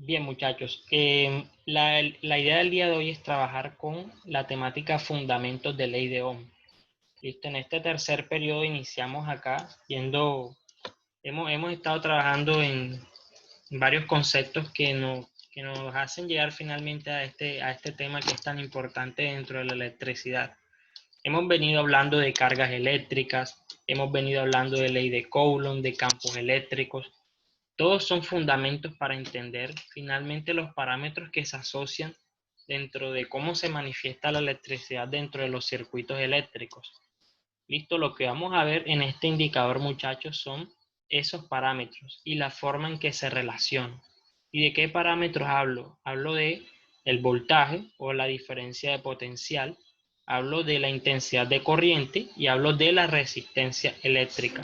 Bien, muchachos, la idea del día de hoy es trabajar con la temática fundamentos de ley de Ohm. Listo, en este tercer periodo iniciamos acá hemos estado trabajando en varios conceptos que nos hacen llegar finalmente a este tema que es tan importante dentro de la electricidad. Hemos venido hablando de cargas eléctricas, hemos venido hablando de ley de Coulomb, de campos eléctricos. Todos son fundamentos para entender finalmente los parámetros que se asocian dentro de cómo se manifiesta la electricidad dentro de los circuitos eléctricos. Listo, lo que vamos a ver en este indicador, muchachos, son esos parámetros y la forma en que se relacionan. ¿Y de qué parámetros hablo? Hablo de el voltaje o la diferencia de potencial, hablo de la intensidad de corriente y hablo de la resistencia eléctrica.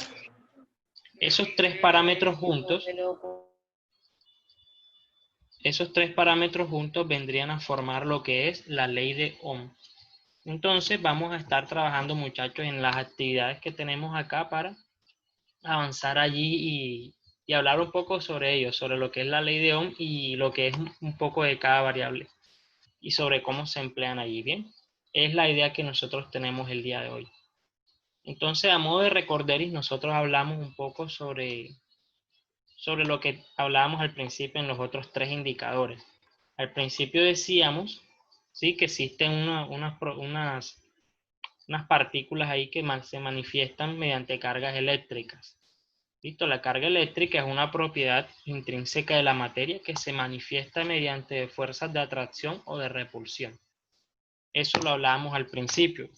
Esos tres parámetros juntos Esos tres parámetros juntos vendrían a formar lo que es la ley de Ohm. Entonces vamos a estar trabajando, muchachos, en las actividades que tenemos acá para avanzar allí y hablar un poco sobre ello, sobre lo que es la ley de Ohm y lo que es un poco de cada variable y sobre cómo se emplean allí. Bien, es la idea que nosotros tenemos el día de hoy. Entonces, a modo de recorderis, nosotros hablamos un poco sobre lo que hablábamos al principio en los otros tres indicadores. Al principio decíamos, sí, que existen unas partículas ahí que se manifiestan mediante cargas eléctricas. ¿Listo? La carga eléctrica es una propiedad intrínseca de la materia que se manifiesta mediante fuerzas de atracción o de repulsión. Eso lo hablábamos al principio,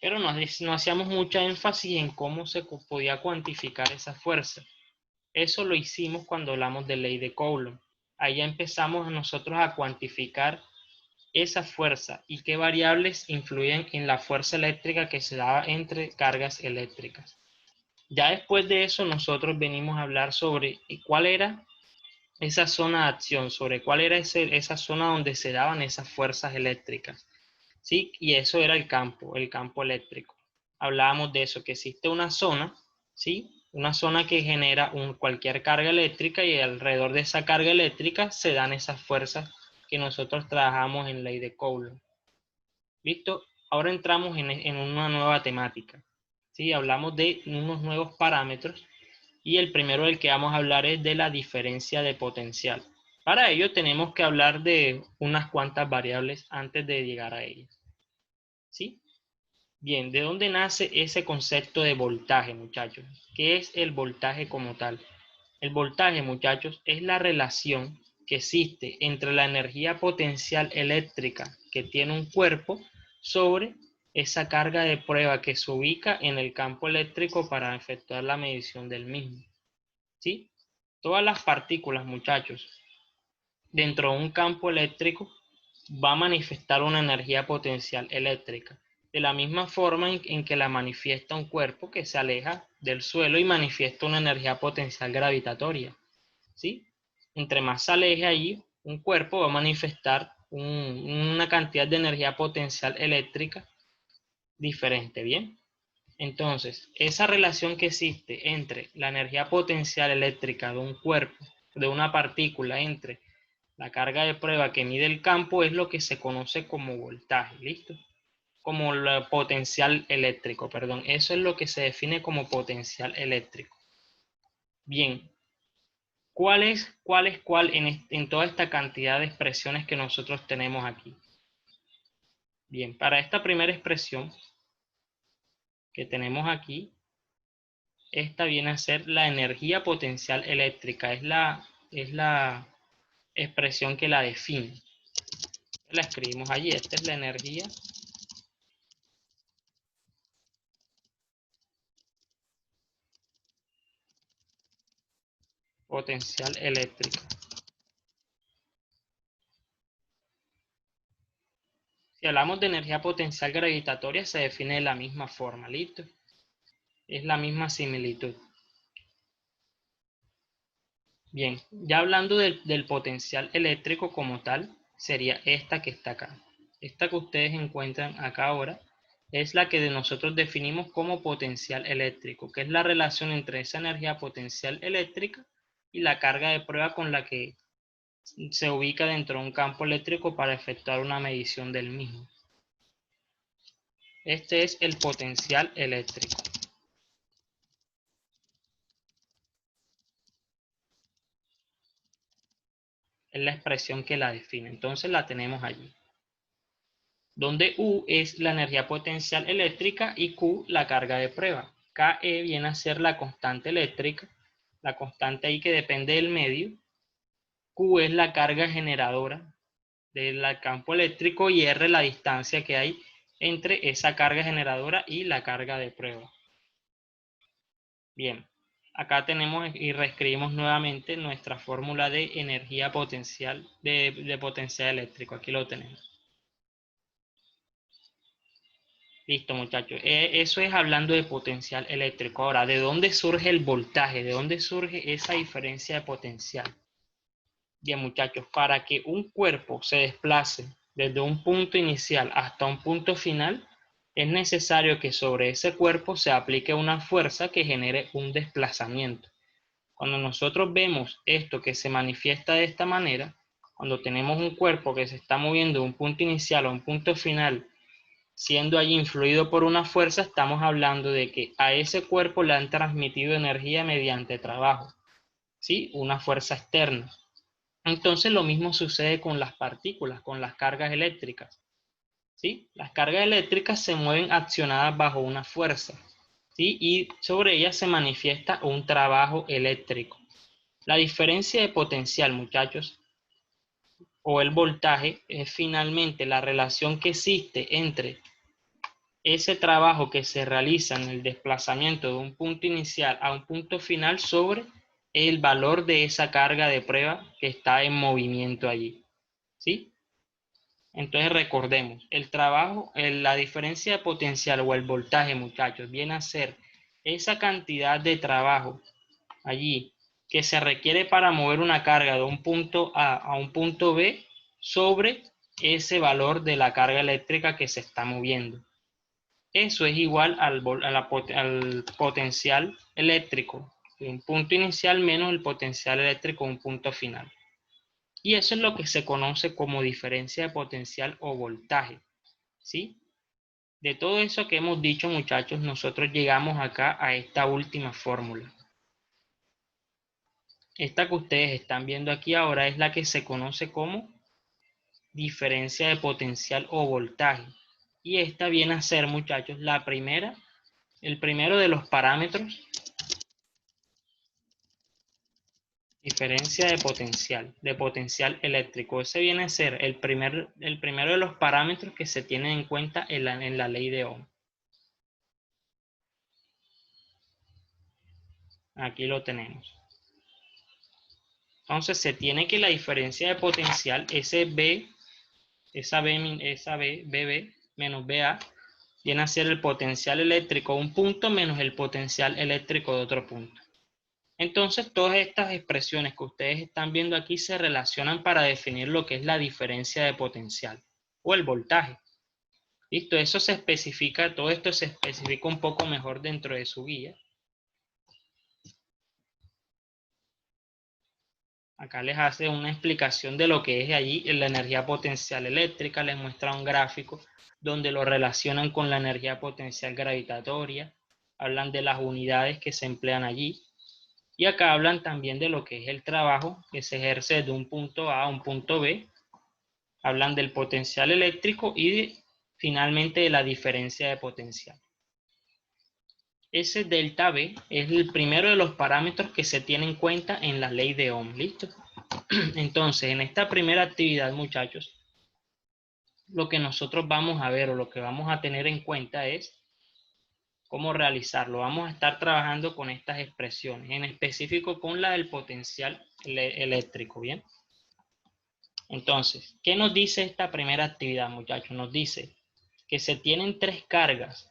pero no hacíamos mucha énfasis en cómo se podía cuantificar esa fuerza. Eso lo hicimos cuando hablamos de ley de Coulomb. Ahí ya empezamos nosotros a cuantificar esa fuerza y qué variables influyen en la fuerza eléctrica que se da entre cargas eléctricas. Ya después de eso nosotros venimos a hablar sobre cuál era esa zona de acción, sobre cuál era esa zona donde se daban esas fuerzas eléctricas. ¿Sí? Y eso era el campo eléctrico. Hablábamos de eso, que existe una zona, ¿sí? Una zona que genera cualquier carga eléctrica y alrededor de esa carga eléctrica se dan esas fuerzas que nosotros trabajamos en ley de Coulomb. ¿Listo? Ahora entramos en una nueva temática. ¿Sí? Hablamos de unos nuevos parámetros y el primero del que vamos a hablar es de la diferencia de potencial. Para ello tenemos que hablar de unas cuantas variables antes de llegar a ellas. ¿Sí? Bien, ¿de dónde nace ese concepto de voltaje, muchachos? ¿Qué es el voltaje como tal? El voltaje, muchachos, es la relación que existe entre la energía potencial eléctrica que tiene un cuerpo sobre esa carga de prueba que se ubica en el campo eléctrico para efectuar la medición del mismo. ¿Sí? Todas las partículas, muchachos, dentro de un campo eléctrico va a manifestar una energía potencial eléctrica, de la misma forma en que la manifiesta un cuerpo que se aleja del suelo y manifiesta una energía potencial gravitatoria. ¿Sí? Entre más se aleje allí, un cuerpo va a manifestar una cantidad de energía potencial eléctrica diferente, ¿bien? Entonces, esa relación que existe entre la energía potencial eléctrica de un cuerpo, de una partícula, entre la carga de prueba que mide el campo es lo que se conoce como voltaje, ¿listo? Como el potencial eléctrico, perdón. Eso es lo que se define como potencial eléctrico. Bien, ¿cuál en toda esta cantidad de expresiones que nosotros tenemos aquí? Bien, para esta primera expresión que tenemos aquí, esta viene a ser la energía potencial eléctrica, es la expresión que la define. La escribimos allí, esta es la energía potencial eléctrica. Si hablamos de energía potencial gravitatoria, se define de la misma forma, ¿listo? Es la misma similitud. Bien, ya hablando del potencial eléctrico como tal, sería esta que está acá. Esta que ustedes encuentran acá ahora es la que nosotros definimos como potencial eléctrico, que es la relación entre esa energía potencial eléctrica y la carga de prueba con la que se ubica dentro de un campo eléctrico para efectuar una medición del mismo. Este es el potencial eléctrico. Es la expresión que la define. Entonces la tenemos allí. Donde U es la energía potencial eléctrica y Q la carga de prueba. KE viene a ser la constante eléctrica, la constante ahí que depende del medio. Q es la carga generadora del campo eléctrico y R la distancia que hay entre esa carga generadora y la carga de prueba. Bien, acá tenemos y reescribimos nuevamente nuestra fórmula de energía potencial, de potencial eléctrico. Aquí lo tenemos. Listo, muchachos. Eso es hablando de potencial eléctrico. Ahora, ¿de dónde surge el voltaje? ¿De dónde surge esa diferencia de potencial? Bien, muchachos, para que un cuerpo se desplace desde un punto inicial hasta un punto final, es necesario que sobre ese cuerpo se aplique una fuerza que genere un desplazamiento. Cuando nosotros vemos esto que se manifiesta de esta manera, cuando tenemos un cuerpo que se está moviendo de un punto inicial a un punto final, siendo allí influido por una fuerza, estamos hablando de que a ese cuerpo le han transmitido energía mediante trabajo, ¿sí? Una fuerza externa. Entonces lo mismo sucede con las partículas, con las cargas eléctricas, ¿sí? Las cargas eléctricas se mueven accionadas bajo una fuerza, ¿sí? Y sobre ellas se manifiesta un trabajo eléctrico. La diferencia de potencial, muchachos, o el voltaje, es finalmente la relación que existe entre ese trabajo que se realiza en el desplazamiento de un punto inicial a un punto final sobre el valor de esa carga de prueba que está en movimiento allí, ¿sí? Entonces recordemos, el trabajo, la diferencia de potencial o el voltaje, muchachos, viene a ser esa cantidad de trabajo allí que se requiere para mover una carga de un punto A a un punto B sobre ese valor de la carga eléctrica que se está moviendo. Eso es igual al potencial eléctrico, un punto inicial menos el potencial eléctrico, un punto final. Y eso es lo que se conoce como diferencia de potencial o voltaje, ¿sí? De todo eso que hemos dicho, muchachos, nosotros llegamos acá a esta última fórmula. Esta que ustedes están viendo aquí ahora es la que se conoce como diferencia de potencial o voltaje. Y esta viene a ser, muchachos, el primero de los parámetros. Diferencia de potencial eléctrico. Ese viene a ser el primero de los parámetros que se tienen en cuenta en la ley de Ohm. Aquí lo tenemos. Entonces se tiene que la diferencia de potencial, BB menos BA, viene a ser el potencial eléctrico de un punto menos el potencial eléctrico de otro punto. Entonces todas estas expresiones que ustedes están viendo aquí se relacionan para definir lo que es la diferencia de potencial o el voltaje. Listo, eso se especifica, todo esto se especifica un poco mejor dentro de su guía. Acá les hace una explicación de lo que es allí la energía potencial eléctrica, les muestra un gráfico donde lo relacionan con la energía potencial gravitatoria, hablan de las unidades que se emplean allí, y acá hablan también de lo que es el trabajo que se ejerce de un punto A a un punto B, hablan del potencial eléctrico y finalmente de la diferencia de potencial. Ese delta B es el primero de los parámetros que se tiene en cuenta en la ley de Ohm, ¿listo? Entonces, en esta primera actividad, muchachos, lo que nosotros vamos a ver o lo que vamos a tener en cuenta es cómo realizarlo. Vamos a estar trabajando con estas expresiones, en específico con la del potencial eléctrico, ¿bien? Entonces, ¿qué nos dice esta primera actividad, muchachos? Nos dice que se tienen tres cargas.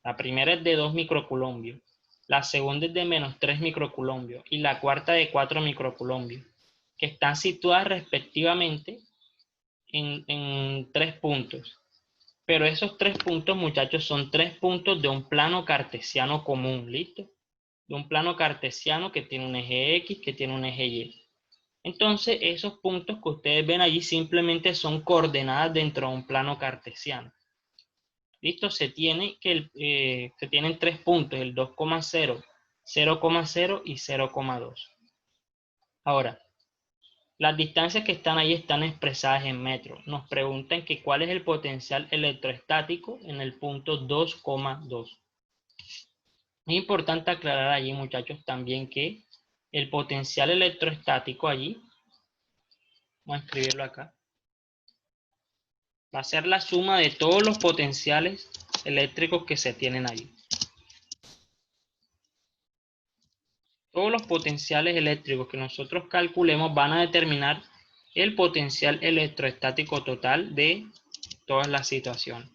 La primera es de 2 microcoulombios, la segunda es de menos 3 microcoulombios y la cuarta de 4 microcoulombios, que están situadas respectivamente en 3 puntos. Pero esos 3 puntos, muchachos, son 3 puntos de un plano cartesiano común, ¿listo? De un plano cartesiano que tiene un eje X, que tiene un eje Y. Entonces, esos puntos que ustedes ven allí simplemente son coordenadas dentro de un plano cartesiano. ¿Listo? Se tienen 3 puntos, el 2,0, 0,0 y 0,2. Ahora, las distancias que están ahí están expresadas en metros. Nos preguntan que cuál es el potencial electrostático en el punto 2,2. Es importante aclarar allí, muchachos, también que el potencial electrostático allí, vamos a escribirlo acá, va a ser la suma de todos los potenciales eléctricos que se tienen allí. Todos los potenciales eléctricos que nosotros calculemos van a determinar el potencial electrostático total de todas las situaciones.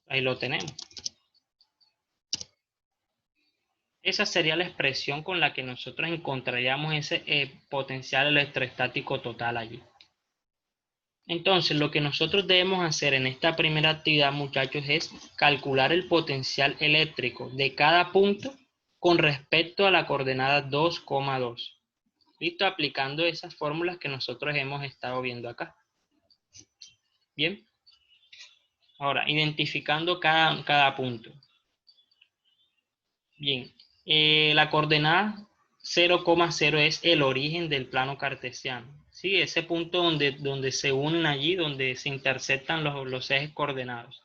Ahí lo tenemos. Esa sería la expresión con la que nosotros encontraríamos ese potencial electrostático total allí. Entonces, lo que nosotros debemos hacer en esta primera actividad, muchachos, es calcular el potencial eléctrico de cada punto con respecto a la coordenada 2,2. ¿Listo? Aplicando esas fórmulas que nosotros hemos estado viendo acá. Bien. Ahora, identificando cada punto. Bien. La coordenada 0,0 es el origen del plano cartesiano. ¿Sí? Ese punto donde se unen allí, donde se interceptan los ejes coordenados.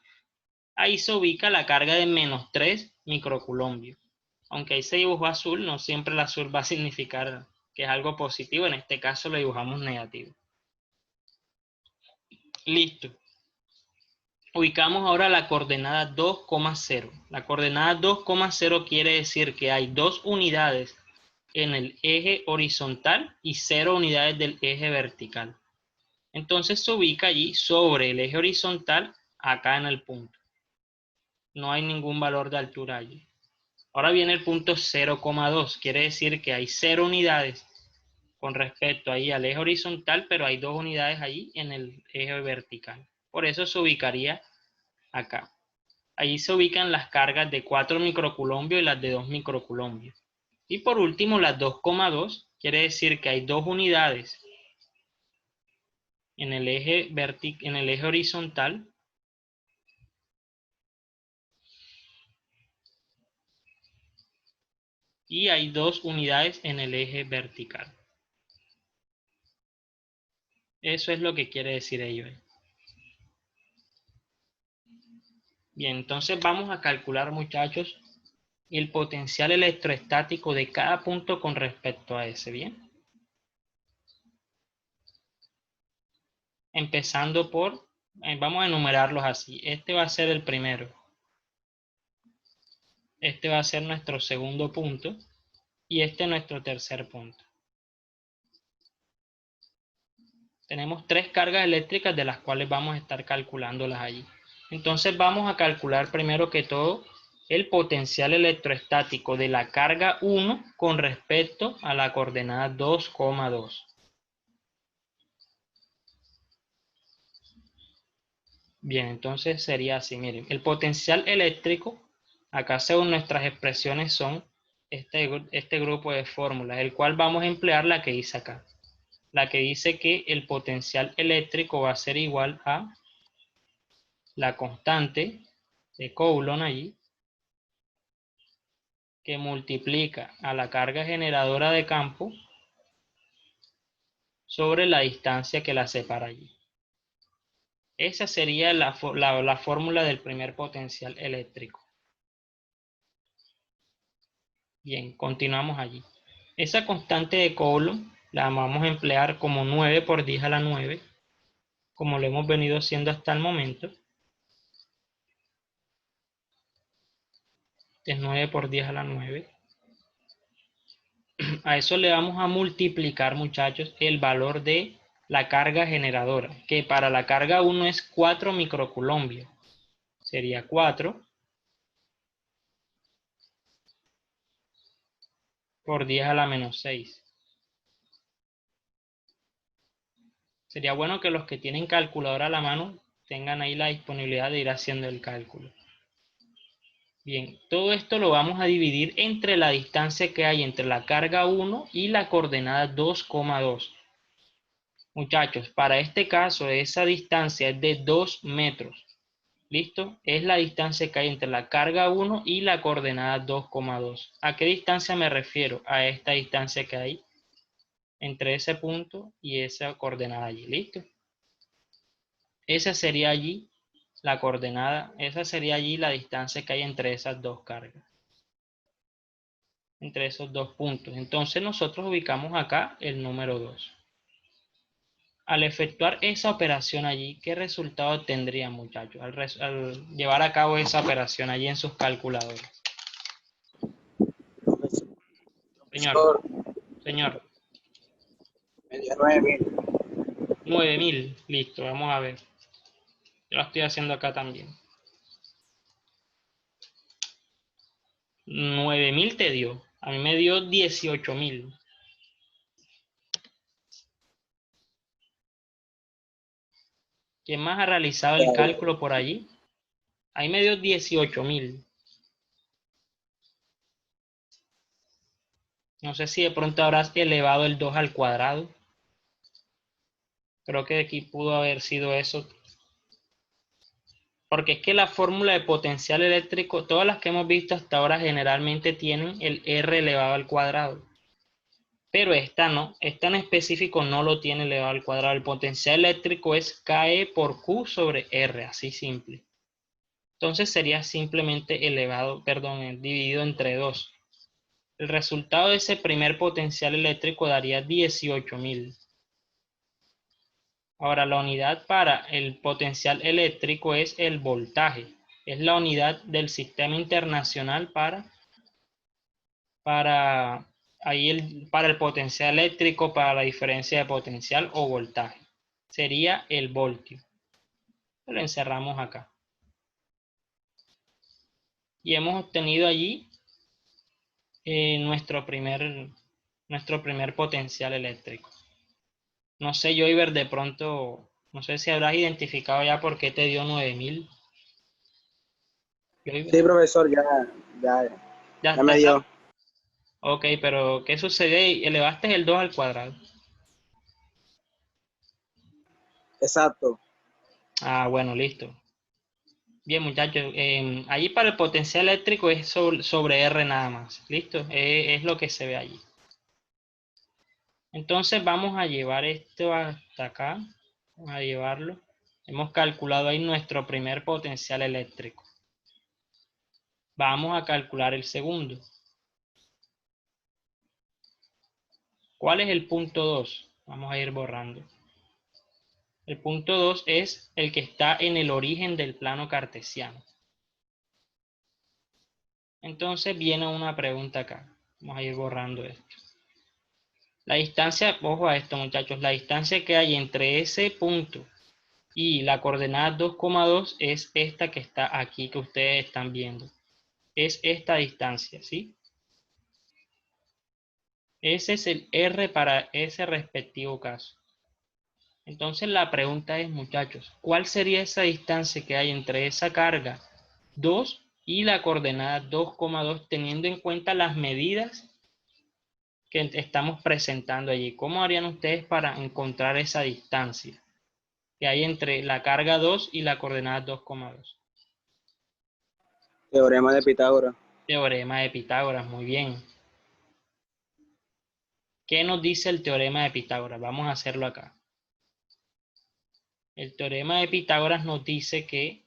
Ahí se ubica la carga de menos 3 microcoulombios. Aunque ahí se dibujó azul, no siempre el azul va a significar que es algo positivo. En este caso lo dibujamos negativo. Listo. Ubicamos ahora la coordenada 2,0. La coordenada 2,0 quiere decir que hay 2 unidades en el eje horizontal y 0 unidades del eje vertical. Entonces se ubica allí sobre el eje horizontal, acá en el punto. No hay ningún valor de altura allí. Ahora viene el punto 0,2. Quiere decir que hay 0 unidades con respecto ahí al eje horizontal, pero hay 2 unidades allí en el eje vertical. Por eso se ubicaría acá. Allí se ubican las cargas de 4 microcoulombios y las de 2 microcoulombios. Y por último, las 2,2 quiere decir que hay 2 unidades en el eje horizontal y hay 2 unidades en el eje vertical. Eso es lo que quiere decir ello. Bien, entonces vamos a calcular, muchachos, el potencial electrostático de cada punto con respecto a ese, ¿bien? Empezando por, vamos a enumerarlos así. Este va a ser el primero. Este va a ser nuestro segundo punto. Y este nuestro tercer punto. Tenemos 3 cargas eléctricas de las cuales vamos a estar calculándolas allí. Entonces vamos a calcular primero que todo el potencial electrostático de la carga 1 con respecto a la coordenada 2,2. Bien, entonces sería así, miren, el potencial eléctrico, acá según nuestras expresiones son este grupo de fórmulas, el cual vamos a emplear la que dice acá. La que dice que el potencial eléctrico va a ser igual a la constante de Coulomb allí, que multiplica a la carga generadora de campo sobre la distancia que la separa allí. Esa sería la fórmula del primer potencial eléctrico. Bien, continuamos allí. Esa constante de Coulomb la vamos a emplear como 9 por 10 a la 9, como lo hemos venido haciendo hasta el momento. Es 9 por 10 a la 9. A eso le vamos a multiplicar, muchachos, el valor de la carga generadora, que para la carga 1 es 4 microcoulombios. Sería 4 por 10 a la menos 6. Sería bueno que los que tienen calculadora a la mano tengan ahí la disponibilidad de ir haciendo el cálculo. Bien, todo esto lo vamos a dividir entre la distancia que hay entre la carga 1 y la coordenada 2,2. Muchachos, para este caso esa distancia es de 2 metros. ¿Listo? Es la distancia que hay entre la carga 1 y la coordenada 2,2. ¿A qué distancia me refiero? A esta distancia que hay entre ese punto y esa coordenada allí. ¿Listo? Esa sería allí la coordenada, esa sería allí la distancia que hay entre esas dos cargas, entre esos dos puntos. Entonces nosotros ubicamos acá el número 2. Al efectuar esa operación allí, ¿qué resultado tendría, muchachos? Al llevar a cabo esa operación allí en sus calculadores. Señor, Profesor, señor, me dio 9.000. 9.000, listo, vamos a ver. Yo lo estoy haciendo acá también. 9.000 te dio, a mí me dio 18.000. ¿Quién más ha realizado el cálculo por allí? Ahí me dio 18.000. No sé si de pronto habrás elevado el 2 al cuadrado. Creo que aquí pudo haber sido eso. Porque es que la fórmula de potencial eléctrico, todas las que hemos visto hasta ahora generalmente tienen el R elevado al cuadrado. Pero esta no, esta en específico no lo tiene elevado al cuadrado. El potencial eléctrico es KE por Q sobre R, así simple. Entonces sería simplemente elevado, perdón, dividido entre 2. El resultado de ese primer potencial eléctrico daría 18.000. Ahora, la unidad para el potencial eléctrico es el voltaje. Es la unidad del sistema internacional para el potencial eléctrico, para la diferencia de potencial o voltaje. Sería el voltio. Lo encerramos acá. Y hemos obtenido allí nuestro primer potencial eléctrico. No sé, Joyver, de pronto, no sé si habrás identificado ya por qué te dio 9.000. Sí, profesor, ya, Ya, ya ya me está. dio. Ok, pero ¿qué sucede? Elevaste el 2 al cuadrado. Exacto. Ah, bueno, listo. Bien, muchachos. Allí para el potencial eléctrico es sobre R nada más. Listo. Es lo que se ve allí. Entonces vamos a llevar esto hasta acá. Vamos a llevarlo. Hemos calculado ahí nuestro primer potencial eléctrico. Vamos a calcular el segundo. ¿Cuál es el punto 2? Vamos a ir borrando. El punto 2 es el que está en el origen del plano cartesiano. Entonces viene una pregunta acá. Vamos a ir borrando esto. La distancia, ojo a esto, muchachos, la distancia que hay entre ese punto y la coordenada 2,2 es esta que está aquí, que ustedes están viendo. Es esta distancia, ¿sí? Ese es el R para ese respectivo caso. Entonces la pregunta es, muchachos, ¿cuál sería esa distancia que hay entre esa carga 2 y la coordenada 2,2 teniendo en cuenta las medidas que estamos presentando allí? ¿Cómo harían ustedes para encontrar esa distancia que hay entre la carga 2 y la coordenada 2,2? Teorema de Pitágoras. Teorema de Pitágoras, muy bien. ¿Qué nos dice el teorema de Pitágoras? Vamos a hacerlo acá. El teorema de Pitágoras nos dice que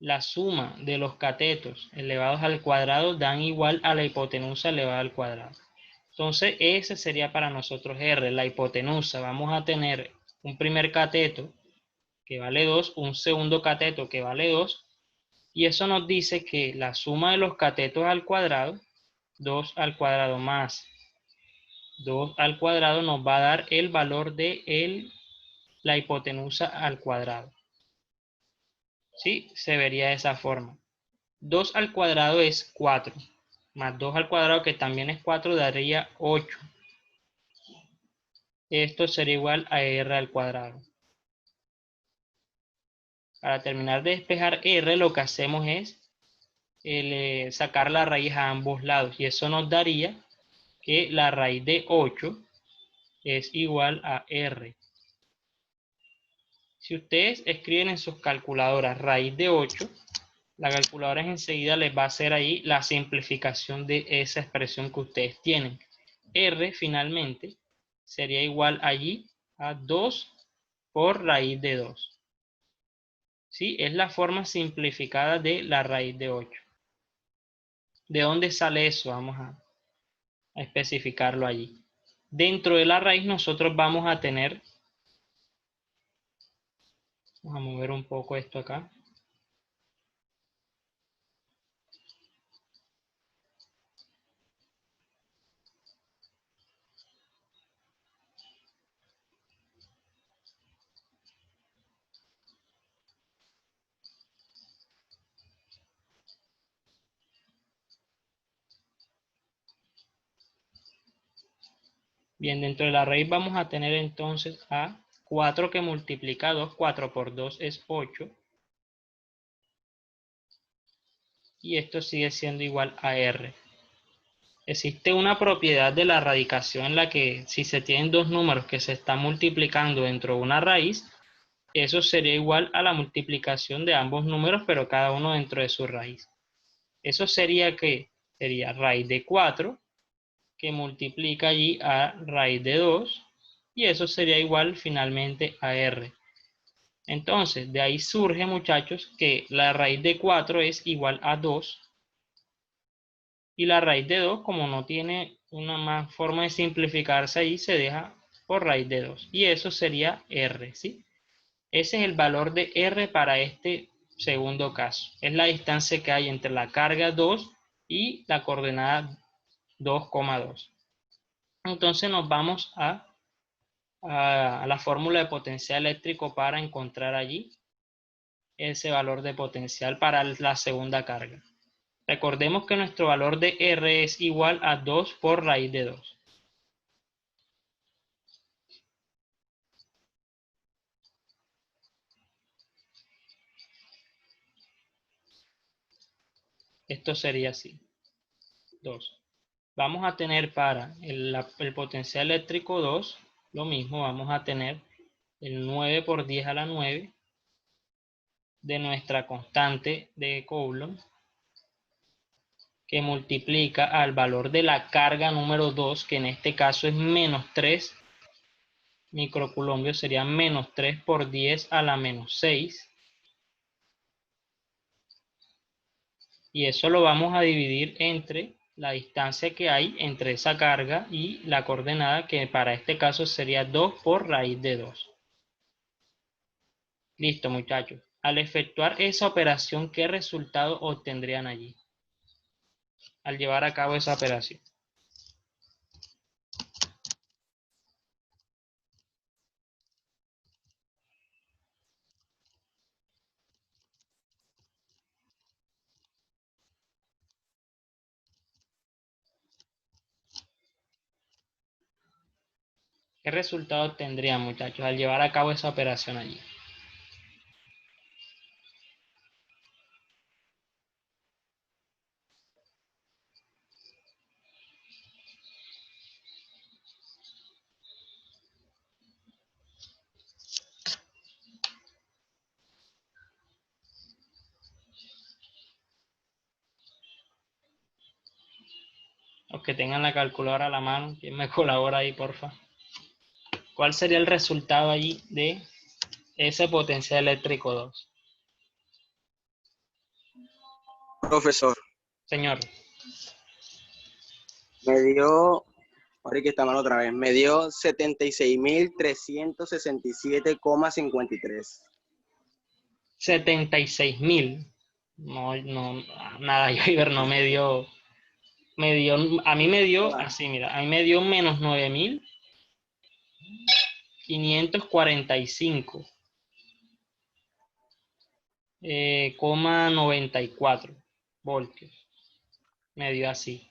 la suma de los catetos elevados al cuadrado dan igual a la hipotenusa elevada al cuadrado. Entonces, ese sería para nosotros R, la hipotenusa. Vamos a tener un primer cateto que vale 2, un segundo cateto que vale 2, y eso nos dice que la suma de los catetos al cuadrado, 2 al cuadrado más 2 al cuadrado, nos va a dar el valor de la hipotenusa al cuadrado. ¿Sí? Se vería de esa forma. 2 al cuadrado es 4, más 2 al cuadrado, que también es 4, daría 8. Esto sería igual a R al cuadrado. Para terminar de despejar R, lo que hacemos es sacar la raíz a ambos lados. Y eso nos daría que la raíz de 8 es igual a R. Si ustedes escriben en sus calculadoras raíz de 8, la calculadora enseguida les va a hacer ahí la simplificación de esa expresión que ustedes tienen. R finalmente sería igual allí a 2 por raíz de 2. ¿Sí? Es la forma simplificada de la raíz de 8. ¿De dónde sale eso? Vamos a especificarlo allí. Dentro de la raíz nosotros vamos a tener, vamos a mover un poco esto acá. Bien, dentro de la raíz vamos a tener entonces a 4 que multiplica 2, 4 por 2 es 8. Y esto sigue siendo igual a R. Existe una propiedad de la radicación en la que si se tienen dos números que se están multiplicando dentro de una raíz, eso sería igual a la multiplicación de ambos números, pero cada uno dentro de su raíz. Eso sería que sería raíz de 4 que multiplica allí a raíz de 2 y eso sería igual finalmente a R. Entonces, de ahí surge, muchachos, que la raíz de 4 es igual a 2 y la raíz de 2, como no tiene una más forma de simplificarse ahí, se deja por raíz de 2 y eso sería R, ¿sí? Ese es el valor de R para este segundo caso. Es la distancia que hay entre la carga 2 y la coordenada 2,2. Entonces nos vamos a la fórmula de potencial eléctrico para encontrar allí ese valor de potencial para la segunda carga. Recordemos que nuestro valor de R es igual a 2 por raíz de 2. Esto sería así, 2. Vamos a tener para el potencial eléctrico 2, lo mismo, vamos a tener el 9 por 10 a la 9 de nuestra constante de Coulomb, que multiplica al valor de la carga número 2, que en este caso es menos 3 microcoulombios, sería menos 3 por 10 a la menos 6. Y eso lo vamos a dividir entre la distancia que hay entre esa carga y la coordenada, que para este caso sería 2 por raíz de 2. Listo, muchachos. Al efectuar esa operación, ¿qué resultado obtendrían allí? Al llevar a cabo esa operación. ¿Qué resultado obtendrían, muchachos, al llevar a cabo esa operación allí? Los que tengan la calculadora a la mano, ¿quién me colabora ahí, porfa? ¿Cuál sería el resultado allí de ese potencial eléctrico 2? Profesor, Señor, me dio, ahora que está mal otra vez, me dio 76.367,53. 76.000. No, no, nada, Iber no a mí me dio, así mira, a mí me dio menos 9.545, 94 voltios. Me dio así.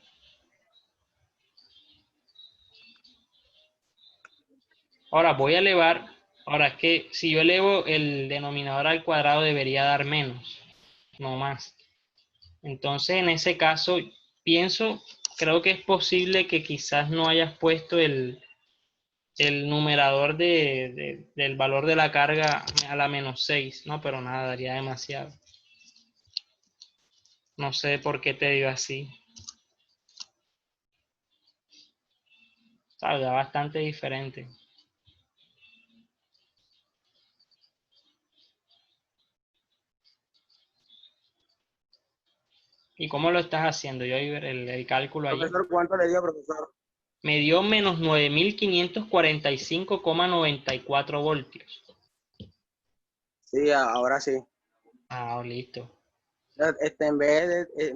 Ahora voy a elevar, ahora es que si yo elevo el denominador al cuadrado debería dar menos, no más. Entonces, en ese caso, creo que es posible que quizás no hayas puesto el numerador del valor de la carga a la -6, ¿no? Pero nada, daría demasiado. No sé por qué te dio así. ¿Sabes? Da bastante diferente. ¿Y cómo lo estás haciendo? Yo ahí ver el cálculo allí. Profesor, ¿cuánto le dio, profesor? Me dio menos 9545,94 voltios. Sí, ahora sí. Ah, listo. En vez de, ¿Qué?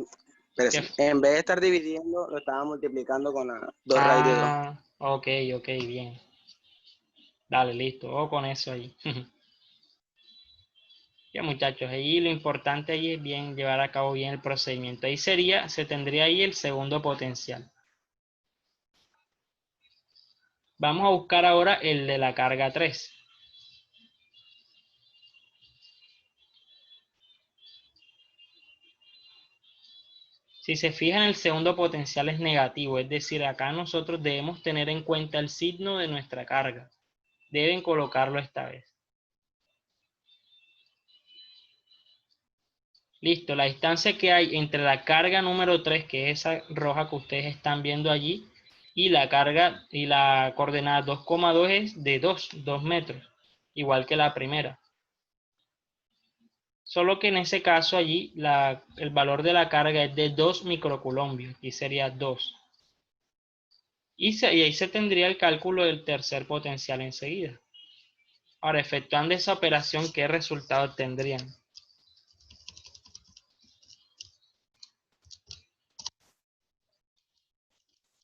espérese, en vez de estar dividiendo, lo estaba multiplicando con la 2 raíz de 2. Ah, ok, bien. Dale, listo. O con eso ahí. Ya muchachos, ahí lo importante ahí es bien llevar a cabo bien el procedimiento. Ahí se tendría ahí el segundo potencial. Vamos a buscar ahora el de la carga 3. Si se fijan, el segundo potencial es negativo, es decir, acá nosotros debemos tener en cuenta el signo de nuestra carga. Deben colocarlo esta vez. Listo, la distancia que hay entre la carga número 3, que es esa roja que ustedes están viendo allí, y la carga y la coordenada 2,2 es de 2 metros, igual que la primera. Solo que en ese caso allí el valor de la carga es de 2 microcoulombios, y sería 2. Y ahí se tendría el cálculo del tercer potencial enseguida. Ahora, efectuando esa operación, ¿qué resultado tendrían?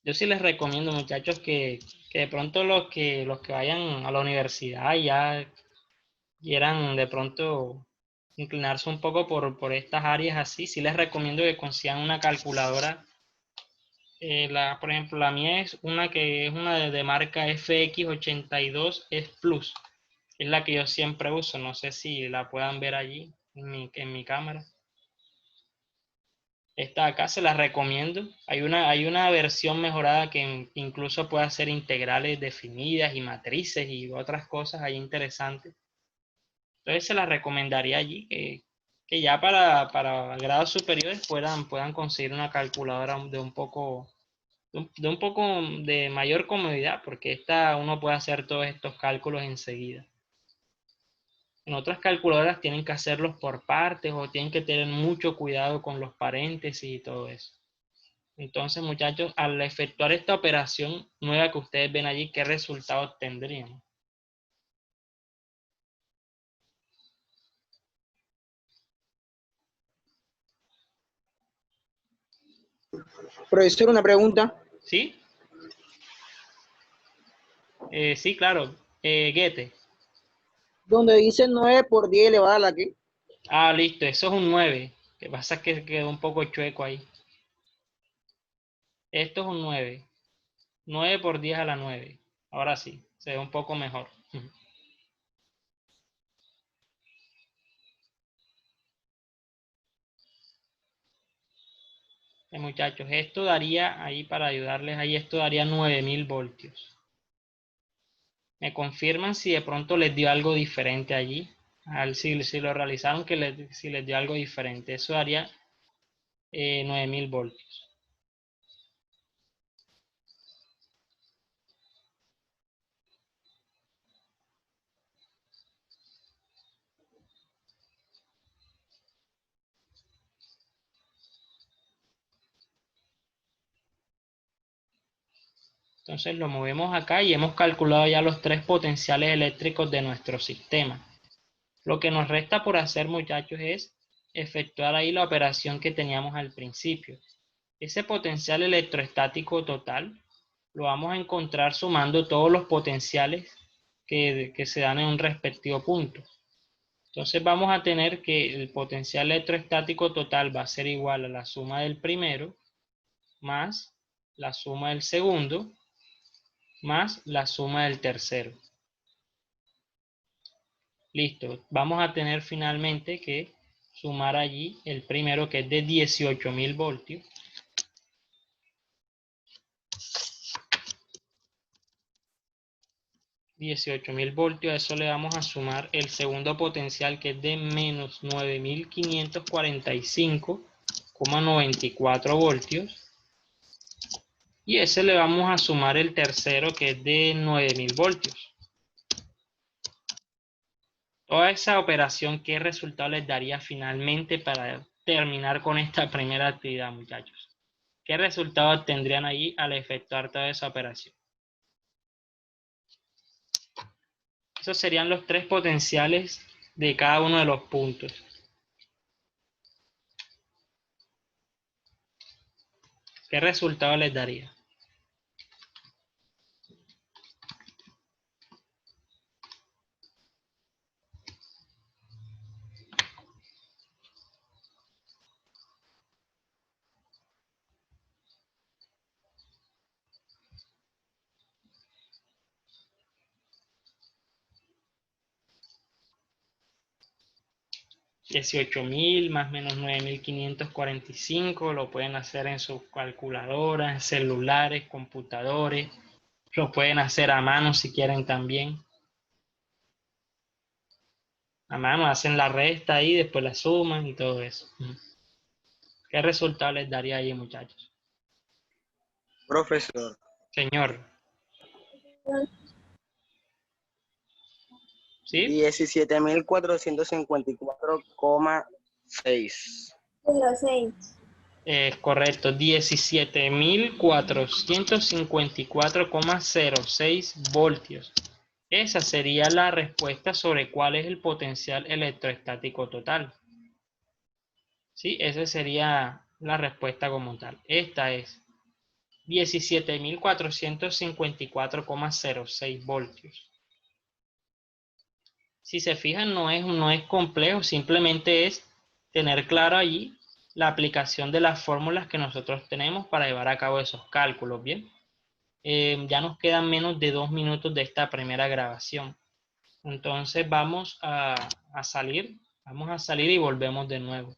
Yo sí les recomiendo, muchachos, que de pronto los que vayan a la universidad y ya quieran de pronto inclinarse un poco por estas áreas así, sí les recomiendo que consigan una calculadora. Por ejemplo, la mía es una que es una de marca FX82 S Plus. Es la que yo siempre uso. No sé si la puedan ver allí en mi cámara. Esta de acá se la recomiendo. Hay una versión mejorada que incluso puede hacer integrales definidas y matrices y otras cosas ahí interesantes. Entonces se la recomendaría allí que ya para grados superiores puedan conseguir una calculadora de mayor comodidad, porque esta uno puede hacer todos estos cálculos enseguida. En otras calculadoras tienen que hacerlos por partes o tienen que tener mucho cuidado con los paréntesis y todo eso. Entonces, muchachos, al efectuar esta operación nueva que ustedes ven allí, ¿qué resultados tendrían? Profesor, una pregunta. ¿Sí? Sí, claro. Goethe. Donde dice 9 por 10 elevado a la que. Ah, listo. Eso es un 9. Lo que pasa es que quedó un poco chueco ahí. Esto es un 9. 9 por 10 a la 9. Ahora sí, se ve un poco mejor. Muchachos, esto daría, ahí para ayudarles, ahí esto daría 9000 voltios. ¿Me confirman si de pronto les dio algo diferente allí? Si lo realizaron, si les dio algo diferente. Eso daría 9000 voltios. Entonces lo movemos acá y hemos calculado ya los tres potenciales eléctricos de nuestro sistema. Lo que nos resta por hacer, muchachos, es efectuar ahí la operación que teníamos al principio. Ese potencial electrostático total lo vamos a encontrar sumando todos los potenciales que se dan en un respectivo punto. Entonces vamos a tener que el potencial electrostático total va a ser igual a la suma del primero más la suma del segundo más la suma del tercero. Listo. Vamos a tener finalmente que sumar allí el primero, que es de 18.000 voltios. A eso le vamos a sumar el segundo potencial, que es de menos 9.545,94 voltios. Y ese le vamos a sumar el tercero, que es de 9.000 voltios. Toda esa operación, ¿qué resultado les daría finalmente para terminar con esta primera actividad, muchachos? ¿Qué resultado obtendrían allí al efectuar toda esa operación? Esos serían los tres potenciales de cada uno de los puntos. ¿Qué resultado les daría? $18.000 más menos 9.545, lo pueden hacer en sus calculadoras, celulares, computadores, lo pueden hacer a mano si quieren también. A mano hacen la resta ahí, después la suman y todo eso. ¿Qué resultado les daría ahí, muchachos? Profesor. Señor. ¿Sí? 17.454,6. Correcto, 17.454,06 voltios. Esa sería la respuesta sobre cuál es el potencial electrostático total. ¿Sí? Esa sería la respuesta como tal. Esta es 17.454,06 voltios. Si se fijan, no es complejo, simplemente es tener claro allí la aplicación de las fórmulas que nosotros tenemos para llevar a cabo esos cálculos, ¿bien? Ya nos quedan menos de 2 minutos de esta primera grabación. Entonces vamos a salir y volvemos de nuevo.